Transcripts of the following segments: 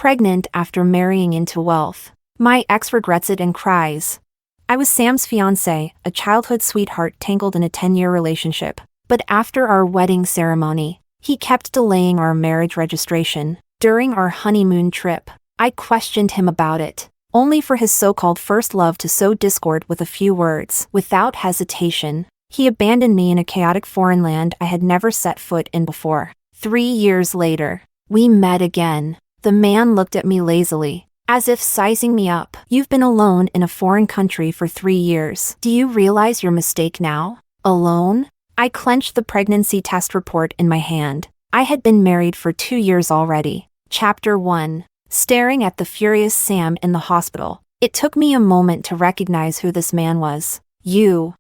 Pregnant after marrying into wealth. My ex regrets it and cries. I was Sam's fiancée, a childhood sweetheart tangled in a 10-year relationship. But after our wedding ceremony, he kept delaying our marriage registration. During our honeymoon trip, I questioned him about it, only for his so-called first love to sow discord with a few words. Without hesitation, he abandoned me in a chaotic foreign land I had never set foot in before. 3 years later, we met again. The man looked at me lazily, as if sizing me up. You've been alone in a foreign country for 3 years. Do you realize your mistake now? Alone? I clenched the pregnancy test report in my hand. I had been married for 2 years already. Chapter 1. Staring at the furious Sam in the hospital. It took me a moment to recognize who this man was. You.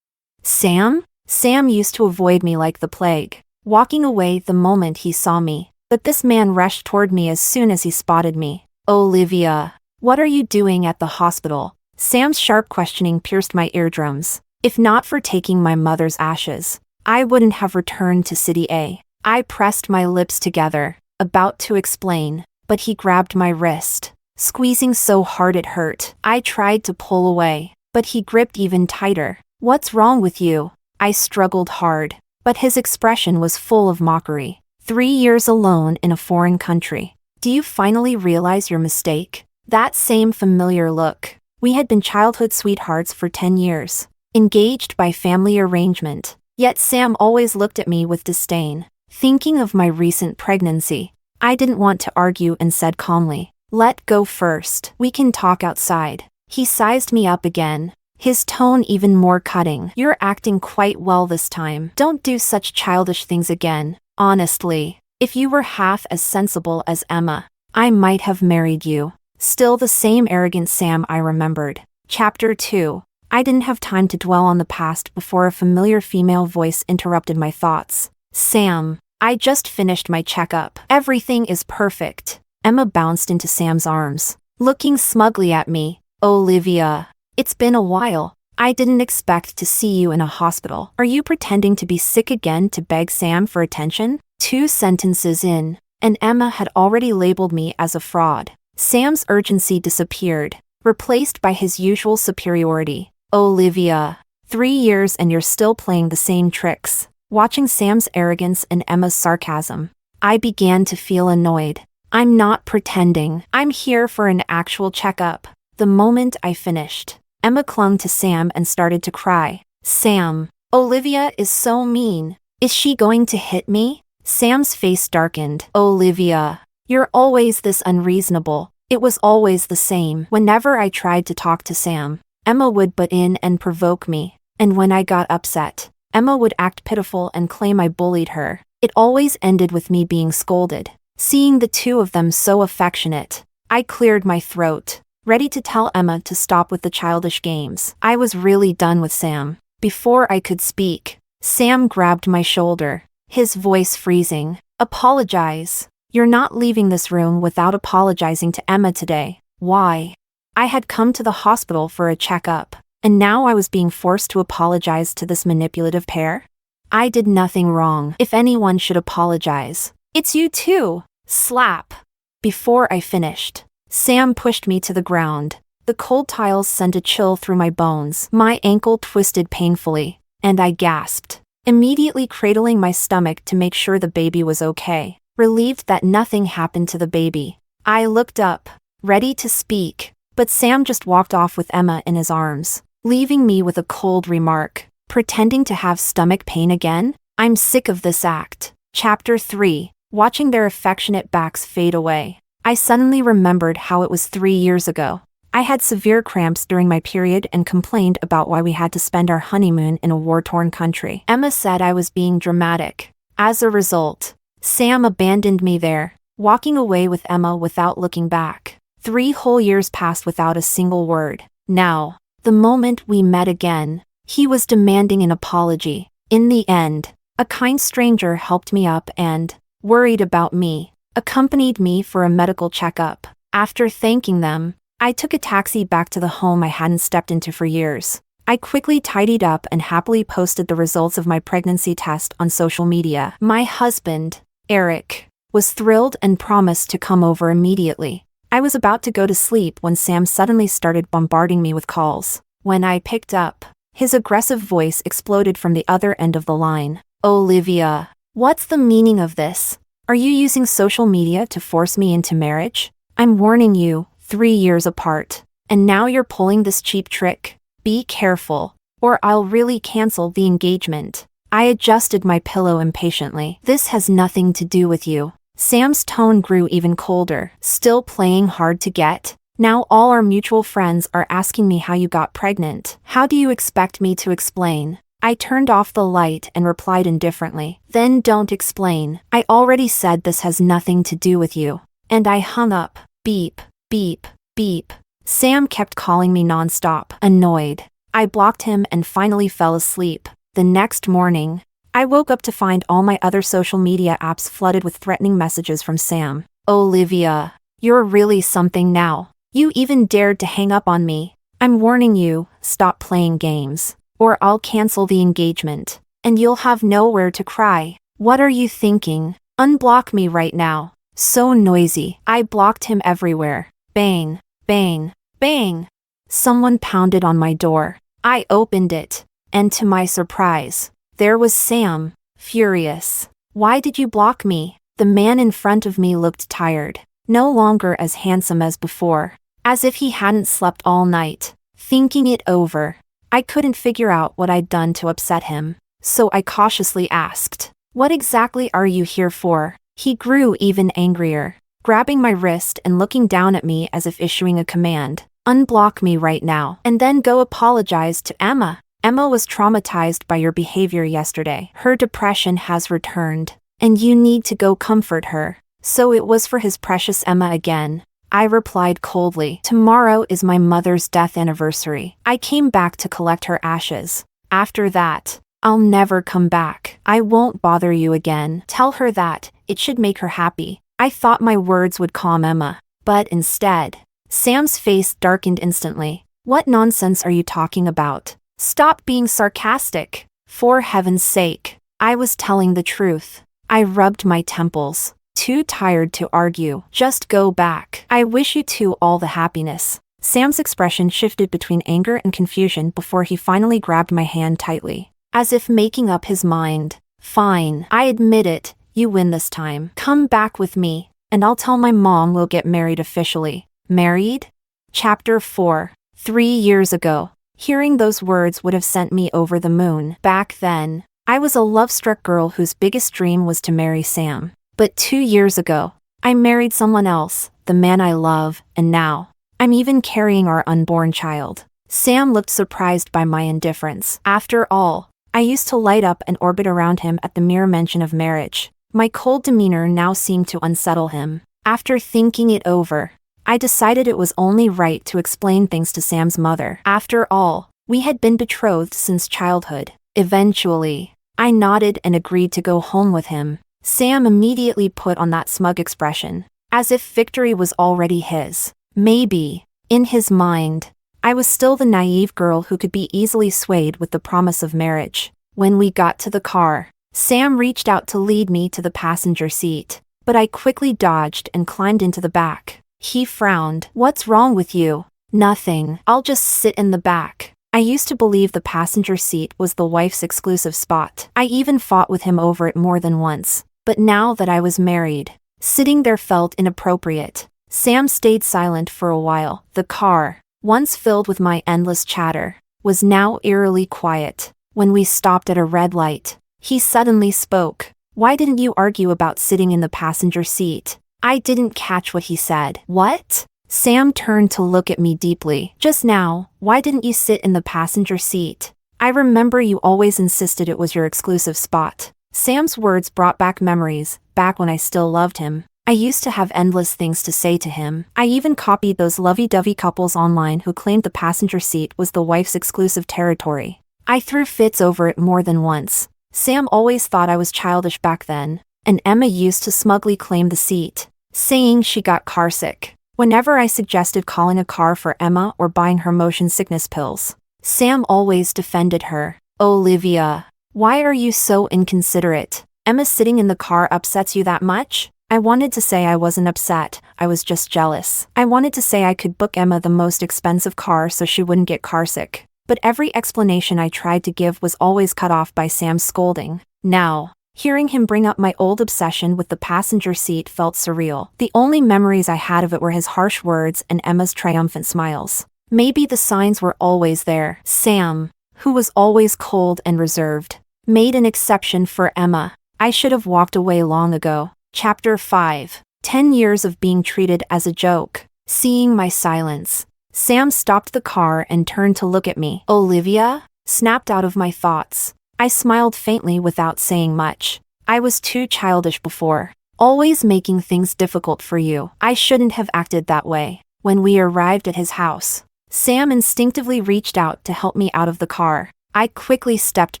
Sam? Sam used to avoid me like the plague, walking away the moment he saw me. But this man rushed toward me as soon as he spotted me. Olivia, what are you doing at the hospital? Sam's sharp questioning pierced my eardrums. If not for taking my mother's ashes, I wouldn't have returned to City A. I pressed my lips together, about to explain, but he grabbed my wrist, squeezing so hard it hurt. I tried to pull away, but he gripped even tighter. What's wrong with you? I struggled hard, but his expression was full of mockery. 3 years alone in a foreign country. Do you finally realize your mistake? That same familiar look. We had been childhood sweethearts for 10 years. Engaged by family arrangement, yet Sam always looked at me with disdain. Thinking of my recent pregnancy, I didn't want to argue and said calmly, "Let go first. We can talk outside." He sized me up again, his tone even more cutting. You're acting quite well this time. Don't do such childish things again. Honestly, if you were half as sensible as Emma, I might have married you. Still the same arrogant Sam I remembered. Chapter 2. I didn't have time to dwell on the past before a familiar female voice interrupted my thoughts. Sam, I just finished my checkup. Everything is perfect. Emma bounced into Sam's arms, looking smugly at me. Olivia, it's been a while. I didn't expect to see you in a hospital. Are you pretending to be sick again to beg Sam for attention? 2 sentences in, and Emma had already labeled me as a fraud. Sam's urgency disappeared, replaced by his usual superiority. Olivia, 3 years and you're still playing the same tricks. Watching Sam's arrogance and Emma's sarcasm, I began to feel annoyed. I'm not pretending. I'm here for an actual checkup. The moment I finished, Emma clung to Sam and started to cry. Sam, Olivia is so mean. Is she going to hit me? Sam's face darkened. Olivia, you're always this unreasonable. It was always the same. Whenever I tried to talk to Sam, Emma would butt in and provoke me. And when I got upset, Emma would act pitiful and claim I bullied her. It always ended with me being scolded. Seeing the two of them so affectionate, I cleared my throat, ready to tell Emma to stop with the childish games. I was really done with Sam. Before I could speak, Sam grabbed my shoulder, his voice freezing. Apologize. You're not leaving this room without apologizing to Emma today. Why? I had come to the hospital for a checkup, and now I was being forced to apologize to this manipulative pair? I did nothing wrong. If anyone should apologize, it's you too. Slap. Before I finished, Sam pushed me to the ground. The cold tiles sent a chill through my bones. My ankle twisted painfully, and I gasped, immediately cradling my stomach to make sure the baby was okay. Relieved that nothing happened to the baby, I looked up, ready to speak, but Sam just walked off with Emma in his arms, leaving me with a cold remark. Pretending to have stomach pain again? I'm sick of this act. Chapter 3. Watching their affectionate backs fade away, I suddenly remembered how it was 3 years ago. I had severe cramps during my period and complained about why we had to spend our honeymoon in a war-torn country. Emma said I was being dramatic. As a result, Sam abandoned me there, walking away with Emma without looking back. 3 whole years passed without a single word. Now, the moment we met again, he was demanding an apology. In the end, a kind stranger helped me up and, worried about me, accompanied me for a medical checkup. After thanking them, I took a taxi back to the home I hadn't stepped into for years. I quickly tidied up and happily posted the results of my pregnancy test on social media. My husband, Eric, was thrilled and promised to come over immediately. I was about to go to sleep when Sam suddenly started bombarding me with calls. When I picked up, his aggressive voice exploded from the other end of the line. Olivia, what's the meaning of this? Are you using social media to force me into marriage? I'm warning you, 3 years apart. And now you're pulling this cheap trick. Be careful, or I'll really cancel the engagement. I adjusted my pillow impatiently. This has nothing to do with you. Sam's tone grew even colder. Still playing hard to get? Now all our mutual friends are asking me how you got pregnant. How do you expect me to explain? I turned off the light and replied indifferently. Then don't explain. I already said this has nothing to do with you. And I hung up. Beep, beep, beep. Sam kept calling me nonstop, annoyed. I blocked him and finally fell asleep. The next morning, I woke up to find all my other social media apps flooded with threatening messages from Sam. Olivia, you're really something now. You even dared to hang up on me. I'm warning you, stop playing games, or I'll cancel the engagement, and you'll have nowhere to cry. What are you thinking? Unblock me right now. So noisy. I blocked him everywhere. Bang, bang, bang. Someone pounded on my door. I opened it, and to my surprise, there was Sam, furious. Why did you block me? The man in front of me looked tired, no longer as handsome as before, as if he hadn't slept all night. Thinking it over, I couldn't figure out what I'd done to upset him, so I cautiously asked, "What exactly are you here for?" He grew even angrier, grabbing my wrist and looking down at me as if issuing a command. Unblock me right now, and then go apologize to Emma. Emma was traumatized by your behavior yesterday. Her depression has returned, and you need to go comfort her. So it was for his precious Emma again. I replied coldly. Tomorrow is my mother's death anniversary. I came back to collect her ashes. After that, I'll never come back. I won't bother you again. Tell her that. It should make her happy. I thought my words would calm Emma, but instead, Sam's face darkened instantly. What nonsense are you talking about? Stop being sarcastic. For heaven's sake. I was telling the truth. I rubbed my temples. Too tired to argue. Just go back. I wish you two all the happiness. Sam's expression shifted between anger and confusion before he finally grabbed my hand tightly, as if making up his mind. Fine. I admit it. You win this time. Come back with me, and I'll tell my mom we'll get married officially. Married? Chapter 4. 3 years ago. Hearing those words would have sent me over the moon. Back then, I was a love-struck girl whose biggest dream was to marry Sam. But 2 years ago, I married someone else, the man I love, and now, I'm even carrying our unborn child. Sam looked surprised by my indifference. After all, I used to light up and orbit around him at the mere mention of marriage. My cold demeanor now seemed to unsettle him. After thinking it over, I decided it was only right to explain things to Sam's mother. After all, we had been betrothed since childhood. Eventually, I nodded and agreed to go home with him. Sam immediately put on that smug expression, as if victory was already his. Maybe, in his mind, I was still the naive girl who could be easily swayed with the promise of marriage. When we got to the car, Sam reached out to lead me to the passenger seat, but I quickly dodged and climbed into the back. He frowned. What's wrong with you? Nothing. I'll just sit in the back. I used to believe the passenger seat was the wife's exclusive spot. I even fought with him over it more than once. But now that I was married, sitting there felt inappropriate. Sam stayed silent for a while. The car, once filled with my endless chatter, was now eerily quiet. When we stopped at a red light, he suddenly spoke. Why didn't you argue about sitting in the passenger seat? I didn't catch what he said. What? Sam turned to look at me deeply. Just now, why didn't you sit in the passenger seat? I remember you always insisted it was your exclusive spot. Sam's words brought back memories, back when I still loved him. I used to have endless things to say to him. I even copied those lovey-dovey couples online who claimed the passenger seat was the wife's exclusive territory. I threw fits over it more than once. Sam always thought I was childish back then, and Emma used to smugly claim the seat, saying she got carsick whenever I suggested calling a car for Emma or buying her motion sickness pills. Sam always defended her. Olivia, why are you so inconsiderate? Emma sitting in the car upsets you that much? I wanted to say I wasn't upset, I was just jealous. I wanted to say I could book Emma the most expensive car so she wouldn't get carsick. But every explanation I tried to give was always cut off by Sam's scolding. Now, hearing him bring up my old obsession with the passenger seat felt surreal. The only memories I had of it were his harsh words and Emma's triumphant smiles. Maybe the signs were always there. Sam, who was always cold and reserved, made an exception for Emma. I should have walked away long ago. Chapter 5. 10 years of being treated as a joke. Seeing my silence, Sam stopped the car and turned to look at me. Olivia? Snapped out of my thoughts. I smiled faintly without saying much. I was too childish before, always making things difficult for you. I shouldn't have acted that way. When we arrived at his house, Sam instinctively reached out to help me out of the car. I quickly stepped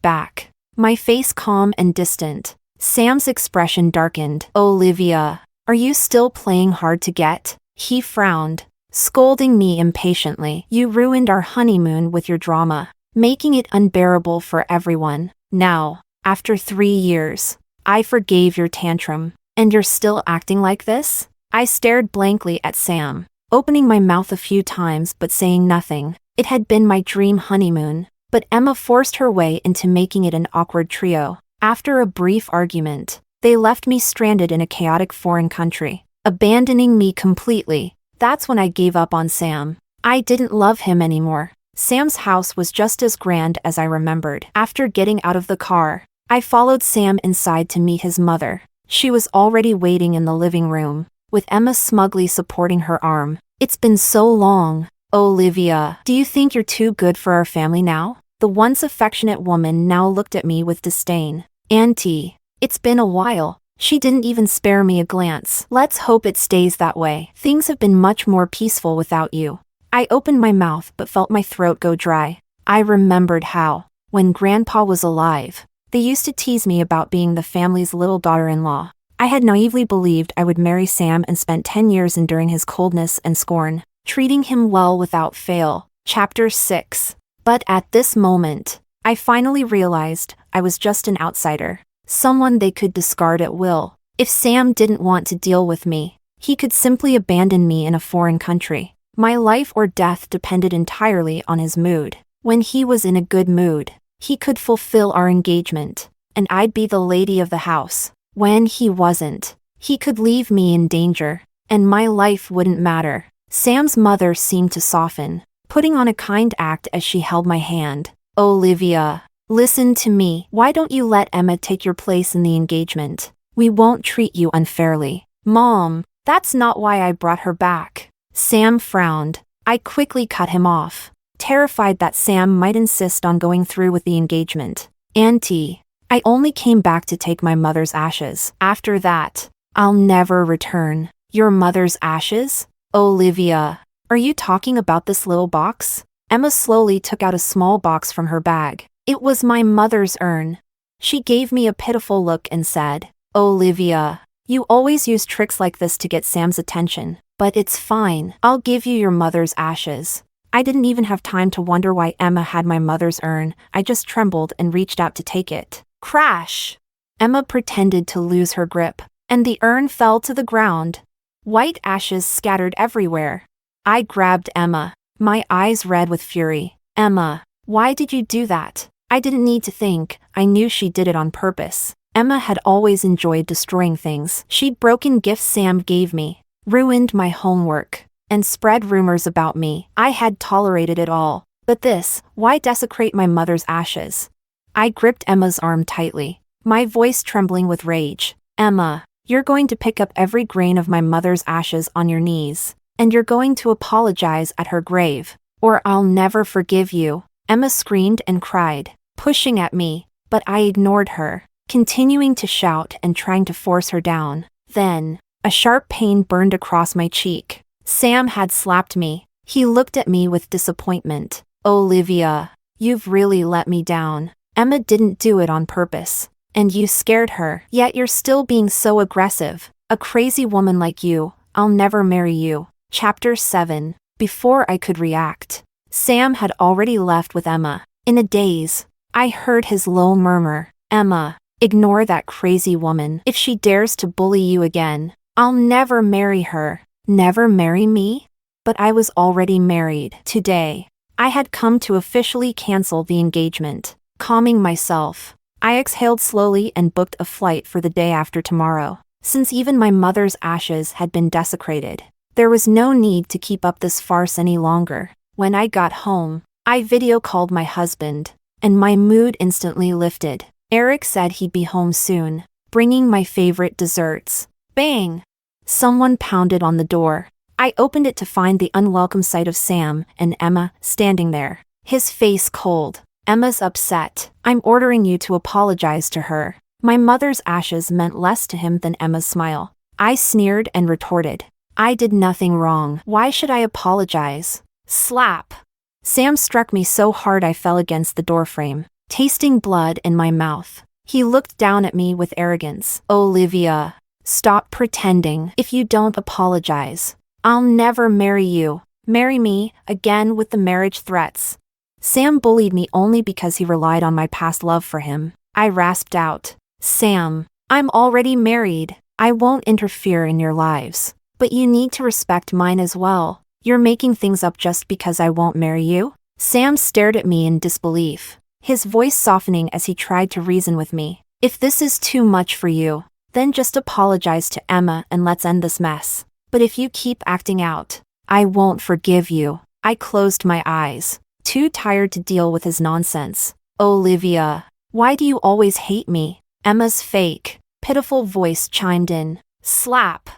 back, my face calm and distant. Sam's expression darkened. Olivia, are you still playing hard to get? He frowned, scolding me impatiently. You ruined our honeymoon with your drama, making it unbearable for everyone. Now, after 3 years, I forgave your tantrum, and you're still acting like this? I stared blankly at Sam, opening my mouth a few times but saying nothing. It had been my dream honeymoon, but Emma forced her way into making it an awkward trio. After a brief argument, they left me stranded in a chaotic foreign country, abandoning me completely. That's when I gave up on Sam. I didn't love him anymore. Sam's house was just as grand as I remembered. After getting out of the car, I followed Sam inside to meet his mother. She was already waiting in the living room, with Emma smugly supporting her arm. It's been so long. Olivia, do you think you're too good for our family now? The once affectionate woman now looked at me with disdain. Auntie, it's been a while. She didn't even spare me a glance. Let's hope it stays that way. Things have been much more peaceful without you. I opened my mouth but felt my throat go dry. I remembered how, when Grandpa was alive, they used to tease me about being the family's little daughter-in-law. I had naively believed I would marry Sam and spent 10 years enduring his coldness and scorn, treating him well without fail. Chapter 6. But at this moment, I finally realized I was just an outsider, someone they could discard at will. If Sam didn't want to deal with me, he could simply abandon me in a foreign country. My life or death depended entirely on his mood. When he was in a good mood, he could fulfill our engagement, and I'd be the lady of the house. When he wasn't, he could leave me in danger, and my life wouldn't matter. Sam's mother seemed to soften, putting on a kind act as she held my hand. Olivia, listen to me. Why don't you let Emma take your place in the engagement? We won't treat you unfairly. Mom, that's not why I brought her back. Sam frowned. I quickly cut him off, terrified that Sam might insist on going through with the engagement. Auntie, I only came back to take my mother's ashes. After that, I'll never return. Your mother's ashes? Olivia, are you talking about this little box? Emma slowly took out a small box from her bag. It was my mother's urn. She gave me a pitiful look and said, Olivia, you always use tricks like this to get Sam's attention, but it's fine. I'll give you your mother's ashes. I didn't even have time to wonder why Emma had my mother's urn. I just trembled and reached out to take it. Crash! Emma pretended to lose her grip, and the urn fell to the ground. White ashes scattered everywhere. I grabbed Emma, my eyes red with fury. Emma, why did you do that? I didn't need to think. I knew she did it on purpose. Emma had always enjoyed destroying things. She'd broken gifts Sam gave me, ruined my homework, and spread rumors about me. I had tolerated it all. But this, why desecrate my mother's ashes? I gripped Emma's arm tightly, my voice trembling with rage. Emma, you're going to pick up every grain of my mother's ashes on your knees, and you're going to apologize at her grave, or I'll never forgive you. Emma screamed and cried, pushing at me, but I ignored her, continuing to shout and trying to force her down. Then, a sharp pain burned across my cheek. Sam had slapped me. He looked at me with disappointment. Olivia, you've really let me down. Emma didn't do it on purpose, and you scared her. Yet you're still being so aggressive. A crazy woman like you, I'll never marry you. Chapter 7. Before I could react, Sam had already left with Emma. In a daze, I heard his low murmur. Emma, ignore that crazy woman. If she dares to bully you again, I'll never marry her. Never marry me? But I was already married. Today, I had come to officially cancel the engagement. Calming myself, I exhaled slowly and booked a flight for the day after tomorrow. Since even my mother's ashes had been desecrated, there was no need to keep up this farce any longer. When I got home, I video called my husband, and my mood instantly lifted. Eric said he'd be home soon, bringing my favorite desserts. Bang! Someone pounded on the door. I opened it to find the unwelcome sight of Sam and Emma standing there, his face cold. Emma's upset. I'm ordering you to apologize to her. My mother's ashes meant less to him than Emma's smile. I sneered and retorted. I did nothing wrong. Why should I apologize? Slap! Sam struck me so hard I fell against the doorframe, tasting blood in my mouth. He looked down at me with arrogance. Olivia, stop pretending. If you don't apologize, I'll never marry you. Marry me, again with the marriage threats. Sam bullied me only because he relied on my past love for him. I rasped out. Sam, I'm already married. I won't interfere in your lives. But you need to respect mine as well. You're making things up just because I won't marry you? Sam stared at me in disbelief, his voice softening as he tried to reason with me. If this is too much for you, then just apologize to Emma and let's end this mess. But if you keep acting out, I won't forgive you. I closed my eyes, too tired to deal with his nonsense. Olivia, why do you always hate me? Emma's fake, pitiful voice chimed in. Slap!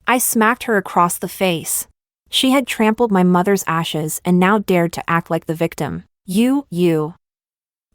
I smacked her across the face. She had trampled my mother's ashes and now dared to act like the victim. You.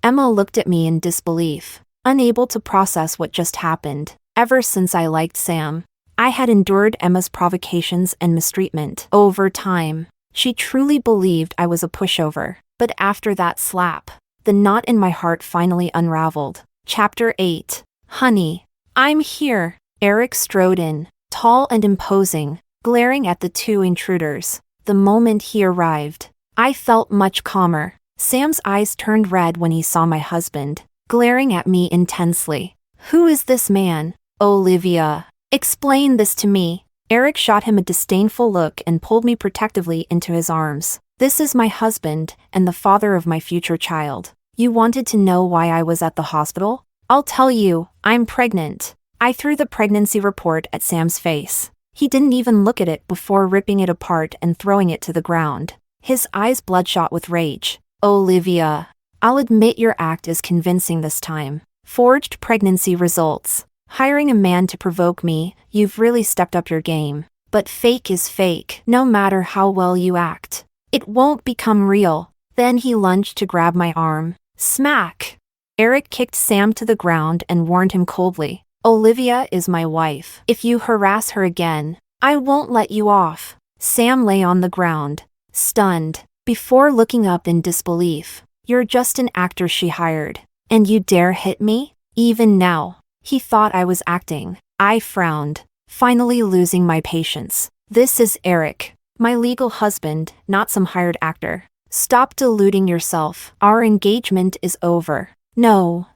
Emma looked at me in disbelief, unable to process what just happened. Ever since I liked Sam, I had endured Emma's provocations and mistreatment. Over time, she truly believed I was a pushover. But after that slap, the knot in my heart finally unraveled. Chapter 8. Honey, I'm here. Eric strode in, tall and imposing, glaring at the two intruders. The moment he arrived, I felt much calmer. Sam's eyes turned red when he saw my husband, glaring at me intensely. Who is this man? Olivia, explain this to me. Eric shot him a disdainful look and pulled me protectively into his arms. This is my husband and the father of my future child. You wanted to know why I was at the hospital? I'll tell you, I'm pregnant. I threw the pregnancy report at Sam's face. He didn't even look at it before ripping it apart and throwing it to the ground, his eyes bloodshot with rage. Olivia, I'll admit your act is convincing this time. Forged pregnancy results. Hiring a man to provoke me, you've really stepped up your game. But fake is fake, no matter how well you act. It won't become real. Then he lunged to grab my arm. Smack! Eric kicked Sam to the ground and warned him coldly. Olivia is my wife. If you harass her again, I won't let you off. Sam lay on the ground, stunned, before looking up in disbelief. You're just an actor she hired, and you dare hit me? Even now. He thought I was acting. I frowned, finally losing my patience. This is Eric, my legal husband, not some hired actor. Stop deluding yourself. Our engagement is over. No.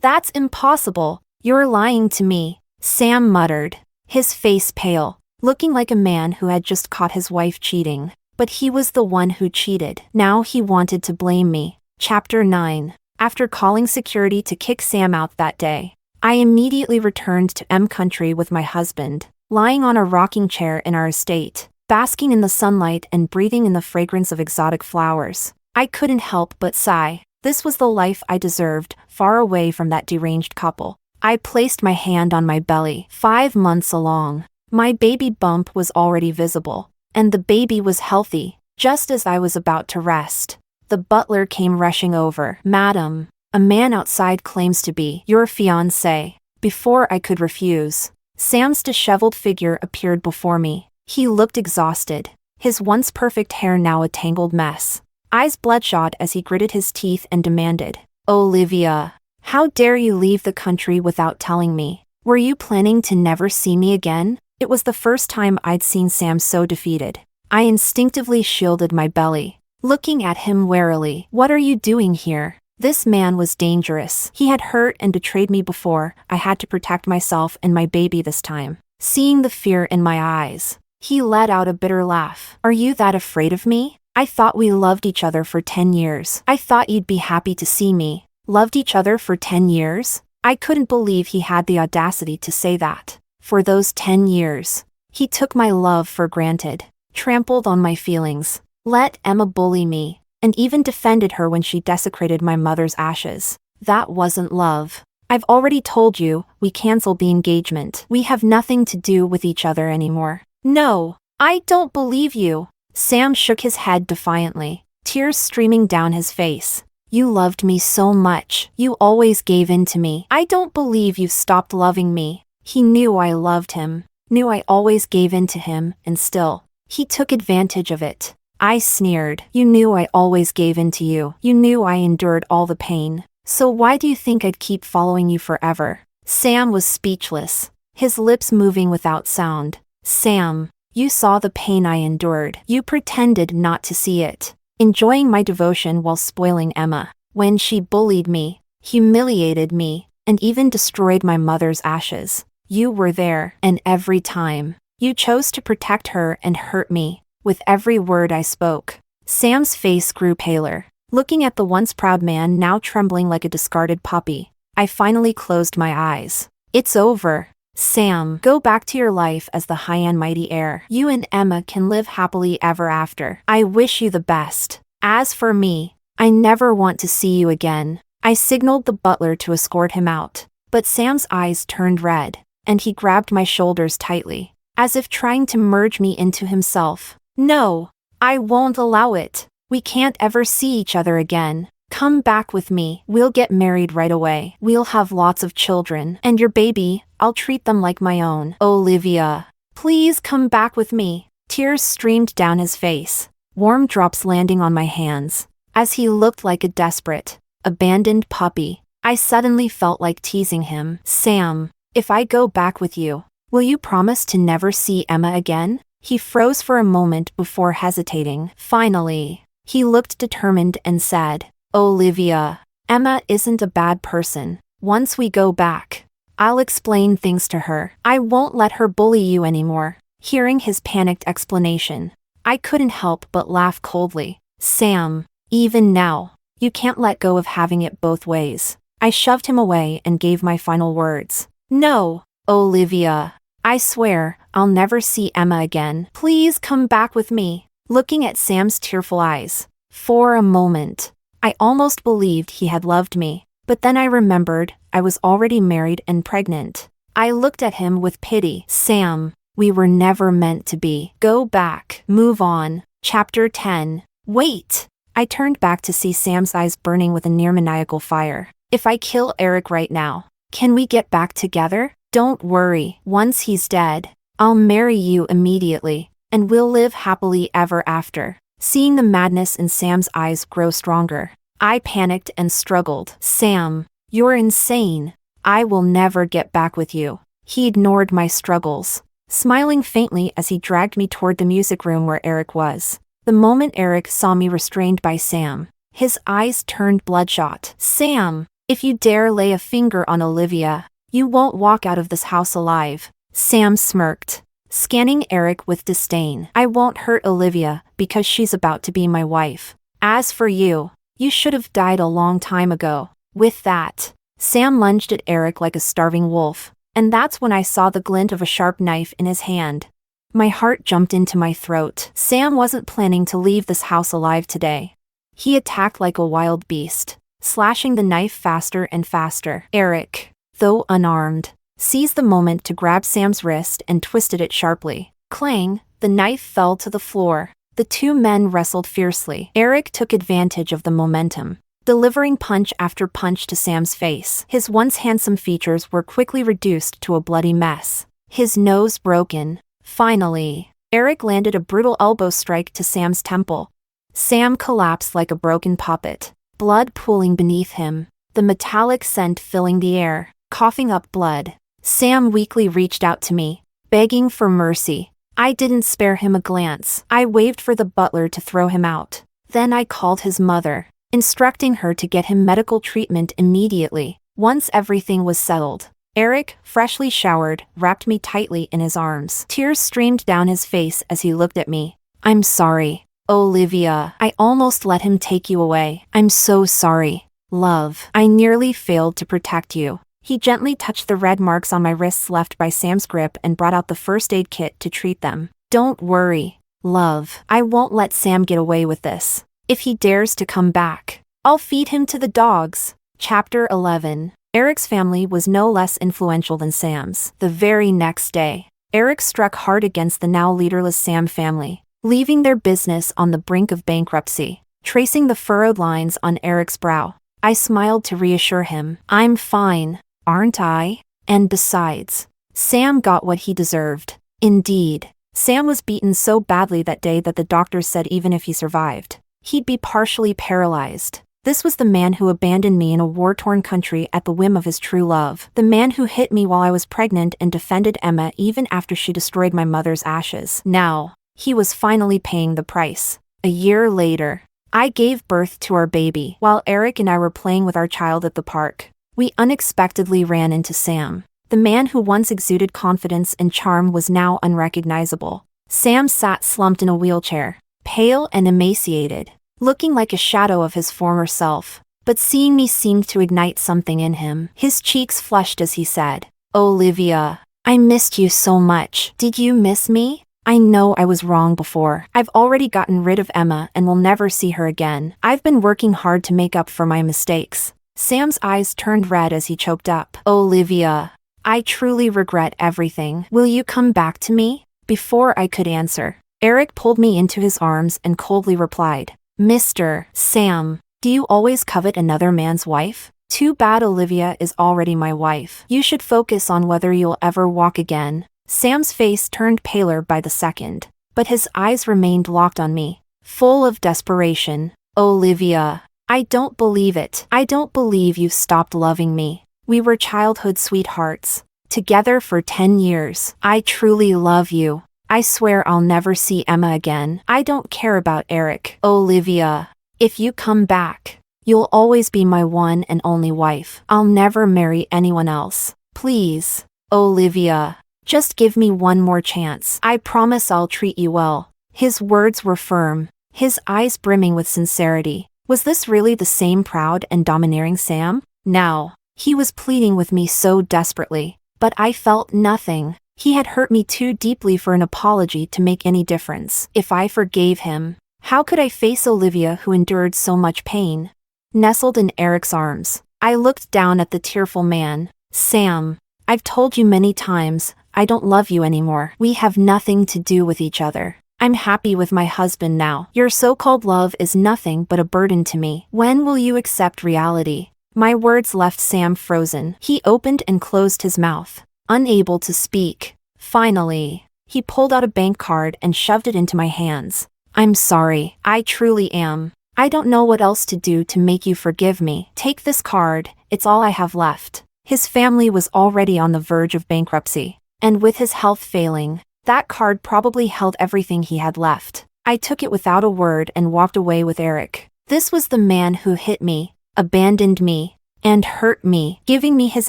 That's impossible. You're lying to me, Sam muttered, his face pale, looking like a man who had just caught his wife cheating. But he was the one who cheated. Now he wanted to blame me. Chapter 9. After calling security to kick Sam out that day, I immediately returned to M Country with my husband, lying on a rocking chair in our estate, basking in the sunlight and breathing in the fragrance of exotic flowers. I couldn't help but sigh. This was the life I deserved, far away from that deranged couple. I placed my hand on my belly, 5 months along. My baby bump was already visible, and the baby was healthy. Just as I was about to rest, the butler came rushing over. Madam, a man outside claims to be your fiancé. Before I could refuse, Sam's disheveled figure appeared before me. He looked exhausted, his once perfect hair now a tangled mess. Eyes bloodshot as he gritted his teeth and demanded, Olivia, how dare you leave the country without telling me? Were you planning to never see me again? It was the first time I'd seen Sam so defeated. I instinctively shielded my belly, looking at him warily. What are you doing here? This man was dangerous. He had hurt and betrayed me before. I had to protect myself and my baby this time. seeing the fear in my eyes. He let out a bitter laugh. Are you that afraid of me? I thought we loved each other for 10 years. I thought you'd be happy to see me. Loved each other for 10 years? I couldn't believe he had the audacity to say that. For those 10 years, he took my love for granted, trampled on my feelings, let Emma bully me, and even defended her when she desecrated my mother's ashes. That wasn't love. I've already told you, we canceled the engagement. We have nothing to do with each other anymore. No, I don't believe you. Sam shook his head defiantly, tears streaming down his face. You loved me so much. You always gave in to me. I don't believe you've stopped loving me. He knew I loved him, knew I always gave in to him, and still, he took advantage of it. I sneered. You knew I always gave in to you. You knew I endured all the pain. So why do you think I'd keep following you forever? Sam was speechless, his lips moving without sound. Sam, you saw the pain I endured. You pretended not to see it, enjoying my devotion while spoiling Emma. When she bullied me, humiliated me, and even destroyed my mother's ashes, you were there, and every time, you chose to protect her and hurt me, with every word I spoke. Sam's face grew paler, looking at the once proud man now trembling like a discarded puppy. I finally closed my eyes. It's over. Sam, go back to your life as the high and mighty heir. You and Emma can live happily ever after. I wish you the best. As for me, I never want to see you again. I signaled the butler to escort him out, but Sam's eyes turned red, and he grabbed my shoulders tightly, as if trying to merge me into himself. No, I won't allow it. We can't ever see each other again. Come back with me. We'll get married right away. We'll have lots of children. And your baby, I'll treat them like my own. Olivia, please come back with me. Tears streamed down his face, warm drops landing on my hands. As he looked like a desperate, abandoned puppy, I suddenly felt like teasing him. Sam, if I go back with you, will you promise to never see Emma again? He froze for a moment before hesitating. Finally, he looked determined and said, Olivia, Emma isn't a bad person. Once we go back, I'll explain things to her. I won't let her bully you anymore. Hearing his panicked explanation, I couldn't help but laugh coldly. Sam, even now, you can't let go of having it both ways. I shoved him away and gave my final words. No, Olivia, I swear, I'll never see Emma again. Please come back with me. Looking at Sam's tearful eyes, for a moment, I almost believed he had loved me, but then I remembered I was already married and pregnant. I looked at him with pity. Sam, we were never meant to be. Go back. Move on. Chapter 10. Wait! I turned back to see Sam's eyes burning with a near-maniacal fire. If I kill Eric right now, can we get back together? Don't worry. Once he's dead, I'll marry you immediately, and we'll live happily ever after. Seeing the madness in Sam's eyes grow stronger, I panicked and struggled. Sam, you're insane. I will never get back with you. He ignored my struggles, smiling faintly as he dragged me toward the music room where Eric was. The moment Eric saw me restrained by Sam, his eyes turned bloodshot. Sam, if you dare lay a finger on Olivia, you won't walk out of this house alive. Sam smirked, scanning Eric with disdain. I won't hurt Olivia because she's about to be my wife. As for you, you should have died a long time ago. With that, Sam lunged at Eric like a starving wolf, and that's when I saw the glint of a sharp knife in his hand. My heart jumped into my throat. Sam wasn't planning to leave this house alive today. He attacked like a wild beast, slashing the knife faster and faster. Eric, though unarmed, seized the moment to grab Sam's wrist and twisted it sharply. Clang, the knife fell to the floor. The two men wrestled fiercely. Eric took advantage of the momentum, delivering punch after punch to Sam's face. His once handsome features were quickly reduced to a bloody mess, his nose broken. Finally, Eric landed a brutal elbow strike to Sam's temple. Sam collapsed like a broken puppet, blood pooling beneath him, the metallic scent filling the air, coughing up blood. Sam weakly reached out to me, begging for mercy. I didn't spare him a glance. I waved for the butler to throw him out. Then I called his mother, instructing her to get him medical treatment immediately. Once everything was settled, Eric, freshly showered, wrapped me tightly in his arms. Tears streamed down his face as he looked at me. I'm sorry. Olivia, I almost let him take you away. I'm so sorry. Love, I nearly failed to protect you. He gently touched the red marks on my wrists left by Sam's grip and brought out the first aid kit to treat them. Don't worry. Love, I won't let Sam get away with this. If he dares to come back, I'll feed him to the dogs. Chapter 11. Eric's family was no less influential than Sam's. The very next day, Eric struck hard against the now leaderless Sam family, leaving their business on the brink of bankruptcy. Tracing the furrowed lines on Eric's brow, I smiled to reassure him. I'm fine, aren't I? And besides, Sam got what he deserved. Indeed, Sam was beaten so badly that day that the doctors said even if he survived, he'd be partially paralyzed. This was the man who abandoned me in a war-torn country at the whim of his true love. The man who hit me while I was pregnant and defended Emma even after she destroyed my mother's ashes. Now, he was finally paying the price. A year later, I gave birth to our baby. While Eric and I were playing with our child at the park, we unexpectedly ran into Sam. The man who once exuded confidence and charm was now unrecognizable. Sam sat slumped in a wheelchair, pale and emaciated, looking like a shadow of his former self. But seeing me seemed to ignite something in him. His cheeks flushed as he said, Olivia, I missed you so much. Did you miss me? I know I was wrong before. I've already gotten rid of Emma and will never see her again. I've been working hard to make up for my mistakes. Sam's eyes turned red as he choked up. Olivia, I truly regret everything. Will you come back to me? Before I could answer, Eric pulled me into his arms and coldly replied, Mr. Sam, do you always covet another man's wife? Too bad Olivia is already my wife. You should focus on whether you'll ever walk again. Sam's face turned paler by the second, but his eyes remained locked on me, full of desperation. Olivia, I don't believe it. I don't believe you've stopped loving me. We were childhood sweethearts, together for 10 years. I truly love you. I swear I'll never see Emma again. I don't care about Eric. Olivia, if you come back, you'll always be my one and only wife. I'll never marry anyone else. Please, Olivia, just give me one more chance. I promise I'll treat you well. His words were firm, his eyes brimming with sincerity. Was this really the same proud and domineering Sam? Now, he was pleading with me so desperately, but I felt nothing. He had hurt me too deeply for an apology to make any difference. If I forgave him, how could I face Olivia who endured so much pain? Nestled in Eric's arms, I looked down at the tearful man. Sam, I've told you many times, I don't love you anymore. We have nothing to do with each other. I'm happy with my husband now. Your so-called love is nothing but a burden to me. When will you accept reality? My words left Sam frozen. He opened and closed his mouth, unable to speak. Finally, he pulled out a bank card and shoved it into my hands. I'm sorry. I truly am. I don't know what else to do to make you forgive me. Take this card. It's all I have left. His family was already on the verge of bankruptcy, and with his health failing, that card probably held everything he had left. I took it without a word and walked away with Eric. This was the man who hit me, abandoned me, and hurt me. Giving me his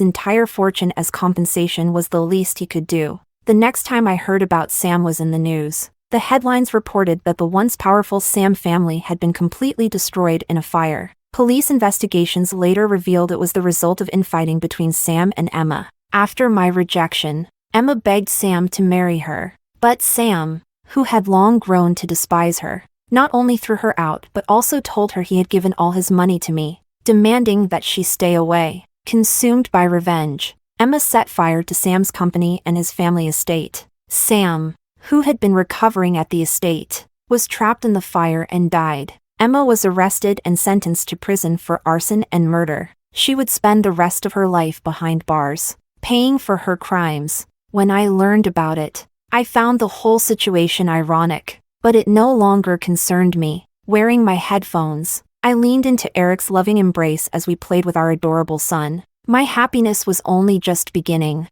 entire fortune as compensation was the least he could do. The next time I heard about Sam was in the news. The headlines reported that the once powerful Sam family had been completely destroyed in a fire. Police investigations later revealed it was the result of infighting between Sam and Emma. After my rejection, Emma begged Sam to marry her. But Sam, who had long grown to despise her, not only threw her out but also told her he had given all his money to me, demanding that she stay away. Consumed by revenge, Emma set fire to Sam's company and his family estate. Sam, who had been recovering at the estate, was trapped in the fire and died. Emma was arrested and sentenced to prison for arson and murder. She would spend the rest of her life behind bars, paying for her crimes. When I learned about it, I found the whole situation ironic, but it no longer concerned me. Wearing my headphones, I leaned into Eric's loving embrace as we played with our adorable son. My happiness was only just beginning.